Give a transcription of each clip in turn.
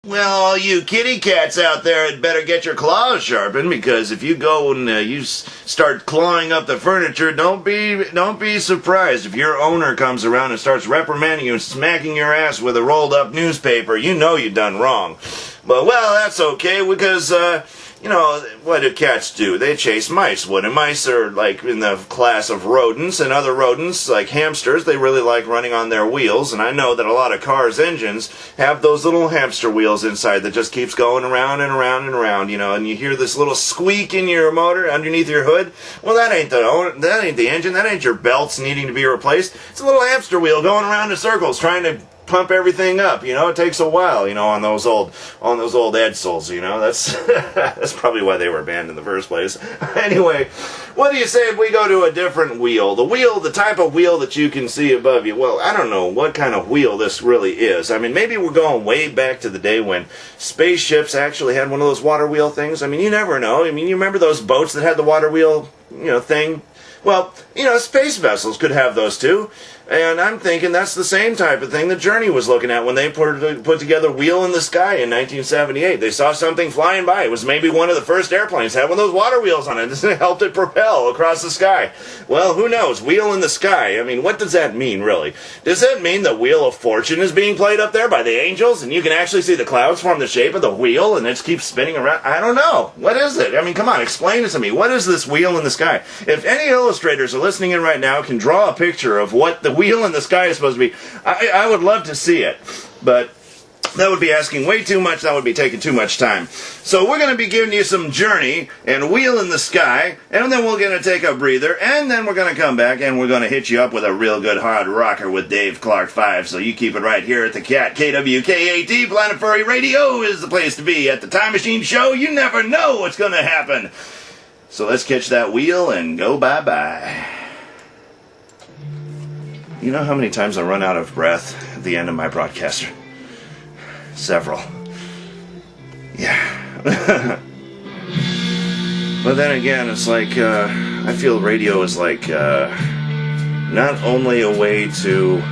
Well, all you kitty cats out there had better get your claws sharpened, because if you go and start clawing up the furniture, don't be surprised if your owner comes around and starts reprimanding you and smacking your ass with a rolled up newspaper. You know you done wrong. But, well, that's okay, because, you know, what do cats do? They chase mice. And mice are, like, in the class of rodents, and other rodents, like hamsters, they really like running on their wheels, and I know that a lot of cars' engines have those little hamster wheels inside that just keeps going around and around and around, you know, and you hear this little squeak in your motor underneath your hood. Well, that ain't the engine, that ain't your belts needing to be replaced. It's a little hamster wheel going around in circles trying to pump everything up, you know. It takes a while, you know, on those old Edsols, you know. That's that's probably why they were banned in the first place. Anyway, what do you say if we go to a different wheel? The type of wheel that you can see above you. Well, I don't know what kind of wheel this really is. I mean, maybe we're going way back to the day when spaceships actually had one of those water wheel things. I mean, you never know. I mean, you remember those boats that had the water wheel, you know, thing? Well, you know, space vessels could have those too. And I'm thinking that's the same type of thing that Journey was looking at when they put together Wheel in the Sky in 1978. They saw something flying by. It was maybe one of the first airplanes had one of those water wheels on it. It helped it propel across the sky. Well, who knows? Wheel in the Sky. I mean, what does that mean, really? Does that mean the Wheel of Fortune is being played up there by the angels, and you can actually see the clouds form the shape of the wheel, and it keeps spinning around? I don't know. What is it? I mean, come on, explain it to me. What is this Wheel in the Sky? If any illustrators are listening in right now can draw a picture of what the wheel in the sky is supposed to be, I would love to see it. But that would be asking way too much. That would be taking too much time. So we're going to be giving you some Journey and Wheel in the Sky, and then we're going to take a breather, and then we're going to come back, and we're going to hit you up with a real good hard rocker with Dave Clark 5. So you keep it right here at the Cat, KWKAT, Planet Furry Radio is the place to be. At the Time Machine Show, you never know what's going to happen. So let's catch that wheel and go bye-bye. You know how many times I run out of breath at the end of my broadcaster? Several. Yeah. But then again, it's like, I feel radio is like, not only a way to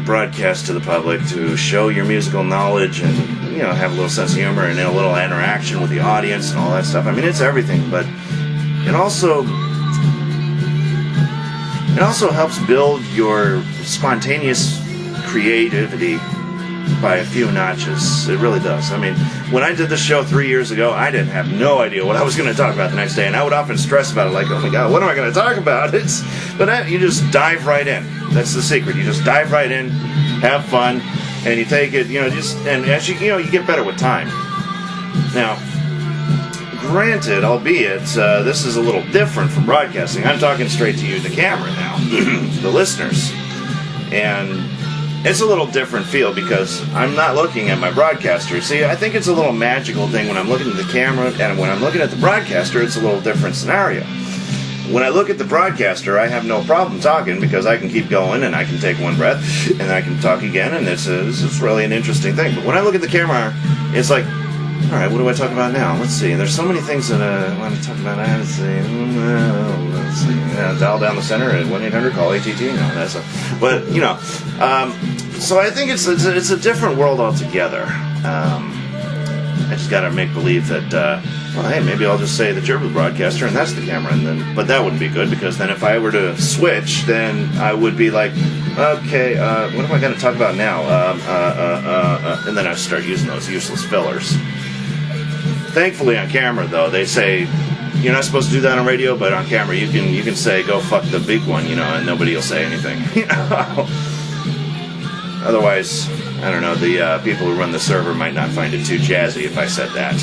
broadcast to the public, to show your musical knowledge and, you know, have a little sense of humor and a little interaction with the audience and all that stuff. I mean, it's everything, but it also helps build your spontaneous creativity by a few notches. It really does. I mean, when I did this show 3 years ago, I didn't have no idea what I was going to talk about the next day, and I would often stress about it, like, oh my God, what am I going to talk about? But you just dive right in. That's the secret. You just dive right in, have fun, and you take it, you know, and as you know, you get better with time. Now, granted, albeit, this is a little different from broadcasting. I'm talking straight to you, the camera now, the listeners. And it's a little different feel because I'm not looking at my broadcaster. See, I think it's a little magical thing when I'm looking at the camera, and when I'm looking at the broadcaster, it's a little different scenario. When I look at the broadcaster, I have no problem talking because I can keep going and I can take one breath and I can talk again, and it's really an interesting thing. But when I look at the camera, it's like, all right, what do I talk about now? Let's see. There's so many things that I want to talk about. Let's see. Dial down the center at 1-800-CALL-ATT. No, that's but, you know, so I think it's a different world altogether. I just got to make believe that, well, hey, maybe I'll just say that you're the broadcaster and that's the camera. But that wouldn't be good, because then if I were to switch, then I would be like, okay, what am I going to talk about now? And then I start using those useless fillers. Thankfully on camera, though, they say you're not supposed to do that on radio, but on camera you can say, go fuck the big one, you know, and nobody will say anything. You know? Otherwise, I don't know, the people who run the server might not find it too jazzy if I said that.